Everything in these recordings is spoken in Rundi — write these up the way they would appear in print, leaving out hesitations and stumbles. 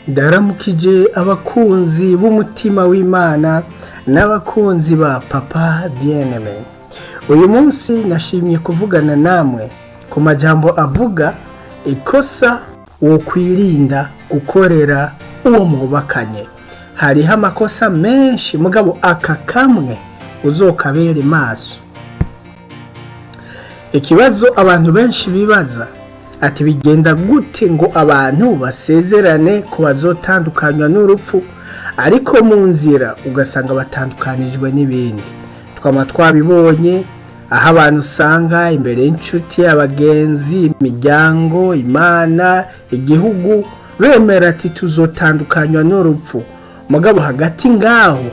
Ndaramukije abakunzi b'umutima w'Imana n'abakunzi ba PapaBienaimé. Uyu munsi nashimye kuvugana namwe ku majambo avuga ikosa wokwirinda gukorera uwo mwubakanye. Hariho amakosa menshi mugabo aka kamwe uzokabere maso. Ikibazo abantu benshi bibaza ati bigenda gute ngo abantu basezerane ko bazotandukanywa n'urupfu ariko mu nzira ugasanga batandukanijwe n'ibindi. Twama twabibonye aho abantu usanga imbere y'inshuti, abagenzi, imiryango, Imana, igihugu bemera ati tuzotandukanywa n'urupfu, mugabo hagati ngaho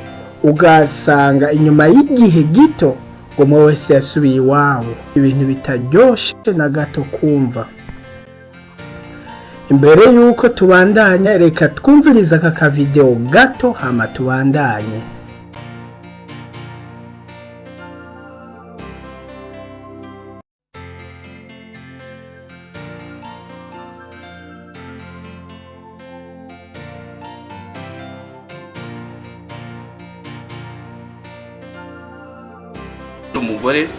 ugasanga inyuma y'igihe gito ngo umwe wese yasubiye iwabo. Ibintu bitaryoshe na gato kumva. Imbere yuko tubandanya reka twumviriza aka video gato hama tubandanye. Umugore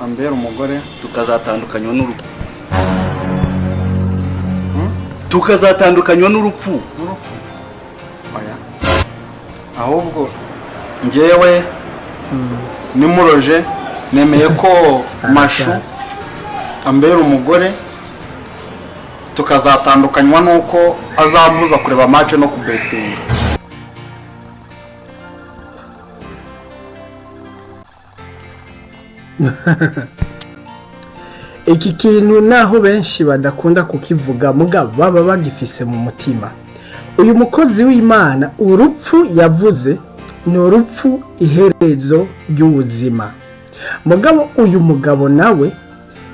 ambera umugore tukazatandukanywa n'urupfu. Tukazatandukanywa n'urupfu. Oya. Ahubwo njyewe nimuroje nemeye ko mashu ambera umugore tukazatandukanywa nuko azambuza kureba match no kubetinga. Iki kintu naho benshi badakunda kukivuga mugabo baba bagifise mu mutima. Uyu mukozi w'Imana urupfu yavuze ni urupfu iherezo ry'ubuzima. Mugabo uyu mugabo nawe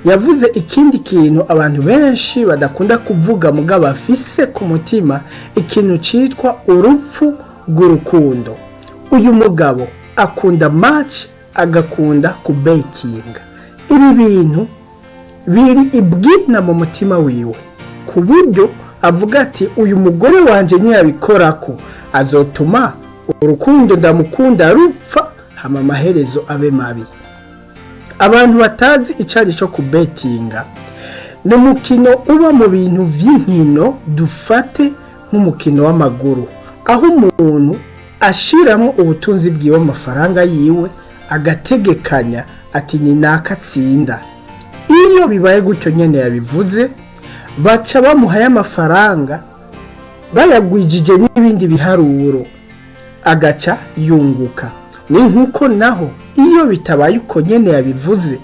yavuze ikindi kintu abantu benshi badakunda kuvuga mugabo afise ku mutima, ikintu citwa urupfu rw'urukundo. Uyu mugabo akunda match, agakunda kubetinga. Ibi bintu biri ibwina mu mutima wiwe ku buryo avuga ati uyu mugore wanje ntiyabikorako azotuma urukundo ndamukunda rupfa hama amaherezo abe mabi. Abantu batazi icari cyo kubetinga ni umukino uba mu bintu vy'inkino, dufate nk'umukino w'amaguru aho umuntu ashiramo ubutunzi bwiwe amafaranga yiwe agategekanya ati ni nakatsinda. Iyo bibaye gutyo nyene yabivuze baca bamuhaye amafaranga bayagwijije n'ibindi biharuro agaca yunguka. Ni nkuko naho iyo bitabaye uko nyene yabivuze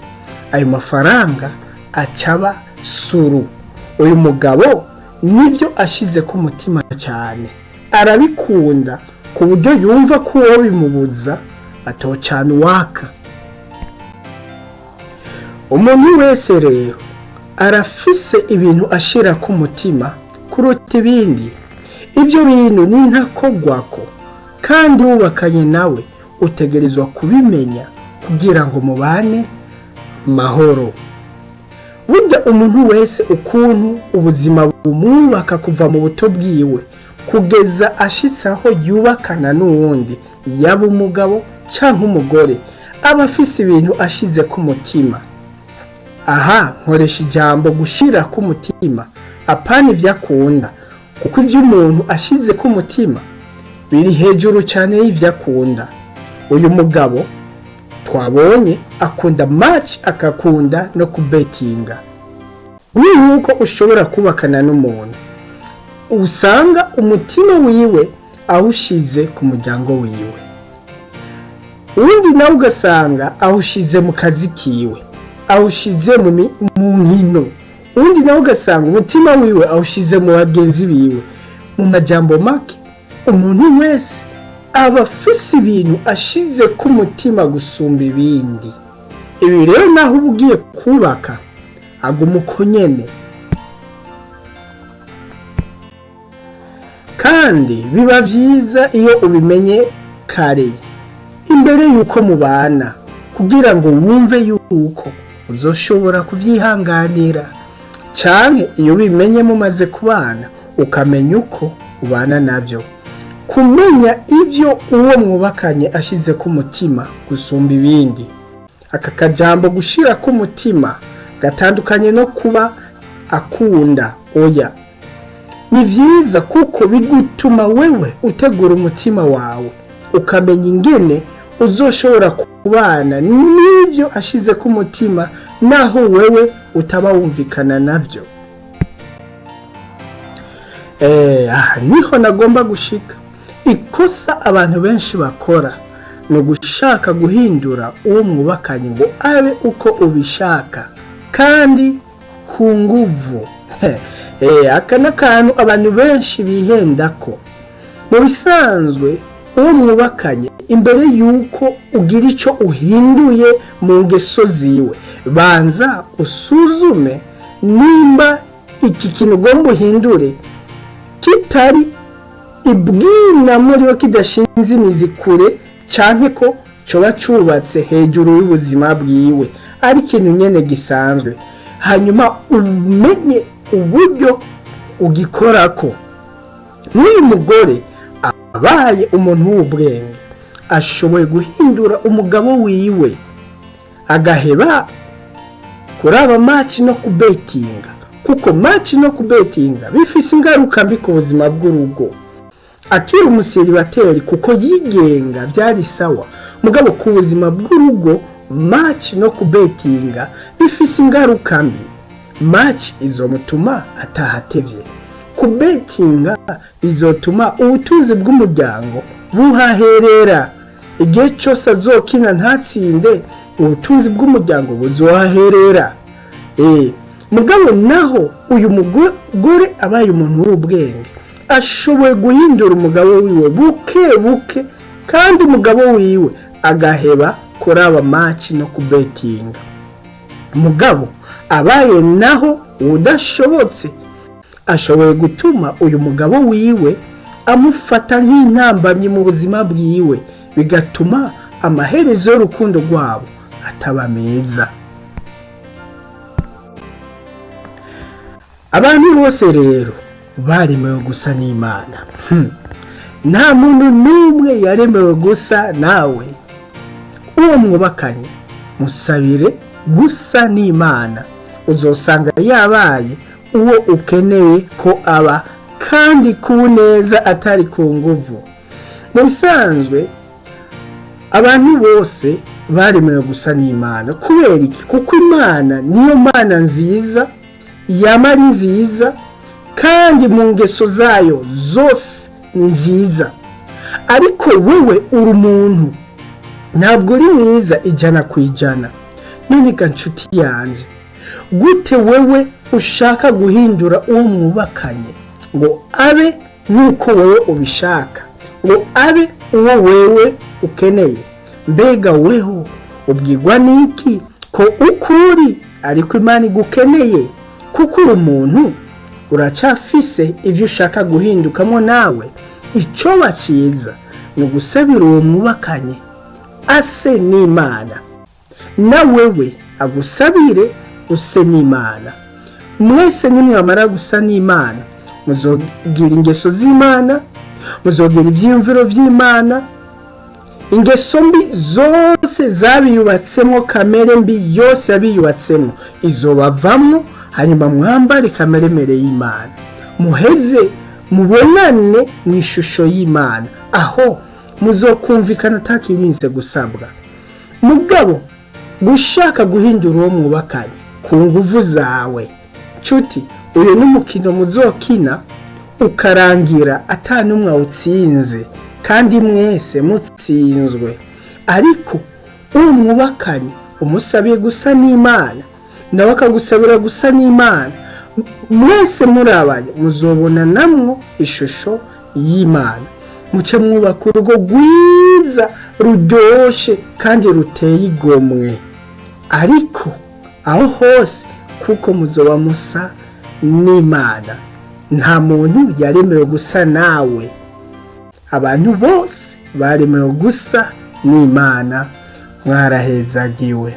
ayo mafaranga acaba suru. Uyu mugabo nibyo ashize ku mutima cyane, arabikunda ku buryo yumva ko uwo bimubuza atocana uwaka. Umuntu wese rero arafise ibintu ashira ku mutima kuruta ibindi. Ibyo bintu ni ntakogwako kandi wubakanye nawe utegerezwa kubimenya kugira ngo mubane mahoro. Burya umuntu wese ukuntu ubuzima bumwubaka kuva mu buto bwiwe kugeza ashitse aho yubakana n'uwundi, yaba umugabo canke umugore, aba afise ibintu ashize ku mutima. Aha nkoresha ijambo gushira ku mutima apana ivyo akunda, kuko ivyo umuntu ashize ku mutima biri hejuru cyane y'ivyo akunda. Uyu mugabo twabonye akunda match, akakunda no kubetinga. Nuko ushobora kubakana n'umuntu usanga umutima wiwe awushize ku muryango wiwe, undi nawe ugasanga awushize mu kazi kiwe, awushize mu nkino, undi nawe ugasanga umutima wiwe awushize mu bagenzi biwe. Mu majambo make umuntu wese aba afise ibintu ashize ku mutima gusumba ibindi. Ibi rero naho ugiye kubaka aguma uko nyene. Kandi biba vyiza iyo ubimenye kare imbere yuko mubana kugira ngo wumve yuko uzoshobora kuvyihanganira, canke iyo bimenye mumaze kubana ukamenya uko ubana navyo. Kumenya ivyo uwo mwubakanye ashize ku mutima gusumba ibindi. Aka kajambo gushira ku mutima gatandukanye no kuba akunda, oya. Ni vyiza kuko bigutuma wewe utegura umutima wawe, ukamenya ingene uzoshobora kubana n'ivyo ashize ku mutima naho wewe utaba wumvikana navyo. Niho nagomba gushika. Ikosa abantu benshi bakora no gushaka guhindura uwo mwubakanye ngo abe uko ubishaka kandi ku nguvu. Aka n'akantu abantu benshi bihendako. Mu bisanzwe uwo mwubakanye imbere yuko ugira ico uhinduye mu ngeso ziwe, banza usuzume nimba iki kintu ugomba uhindure kitari ibwina muri wo kidashinze imizi kure, canke ko coba cubatse hejuru y'ubuzima bwiwe ari ikintu nyene gisanzwe. Hanyuma umenye uburyo ugikorako. N'uyu mugore abaye umuntu w'ubwenge ashoboye guhindura umugabo wiwe agaheba kuraba match no kubetinga, kuko match no kubetinga bifise ingaruka mbi ku buzima bw'urugo. Akiri umuseribateri kuko yigenga byari sawa, mugabo ku buzima bw'urugo match no kubetinga bifise ingaruka mbi. Match izomutuma atahatevye, kubetinga bizotuma ubutunzi bw'umuryango buhaherera. Igihe cyose azokina ntatsinde, ubutunzi bw'umuryango buzohaherera. Mugabo naho uyu mugore abaye umuntu w'ubwenge ashoboye guhindura umugabo wiwe buke buke, kandi umugabo wiwe agaheba kuraba match no kubetinga. Mugabo abaye naho udashobotse ashoboye gutuma uyu mugabo wiwe amufata nk'intambamyi mu buzima bwiwe, bigatuma amaherezo y'urukundo rwabo ataba meza. Abantu bose rero baremewe gusa n'Imana. Nta muntu n'umwe yaremewe gusa nawe. Uwo mwubakanye musabire gusa n'Imana, uzosanga yabaye uwo ukeneye ko aba, kandi ku neza atari ku nguvu. Mu bisanzwe abantu bose baremewe gusa n'Imana. Kubera iki? Kuko Imana niyo Mana nziza, yamari nziza, kandi mu ngeso zayo zose nziza. Ariko wewe uri umuntu, ntabwo uri mwiza 100%. None ga nshuti yanje, gute wewe ushaka guhindura uwo mwubakanye ngo abe nuko wewe ubishaka, ngo abe uwo wewe ukeneye? Mbega weho ubwirwa niki ko ukuri ariko Imana igukeneye? Kuko uri umuntu uracyafise ivyo ushaka guhindukamo. Nawe ico baciza ni gusabira uwo mwubakanye ase n'Imana, na wewe agusabire use n'Imana. Mwese nimwamara gusa n'Imana muzogira ingeso z'Imana, muzogira ivyiyumviro vy'Imana. Ingeso mbi zose zabiyubatsemo, kamere mbi yose yabiyubatsemo izobavamo, hanyuma mwambare kameremere y'Imana, muheze mubonane mu ishusho y'Imana, aho muzokumvikana atakirinze gusabwa. Mugabo gushaka guhindura uwo mwubakanye ku nguvu zawe, nshuti, uyu n'umukino muzokina ukarangira atanumwe utsinze, kandi mwese mutsinzwe. Ariko uwo mwubakanye umusabiye gusa n'Imana, nawe akagusabira gusa n'Imana, mwese murabaye muzobona namwo ishusho y'Imana. Muce mwubaka urugo rwiza ruryoshe kandi ruteye igomwe. Ariko aho hose kuko muzoba musa n'Imana. Nta muntu yaremewe gusa nawe. Abantu bose baremewe gusa n'Imana. Mwarahezagiwe.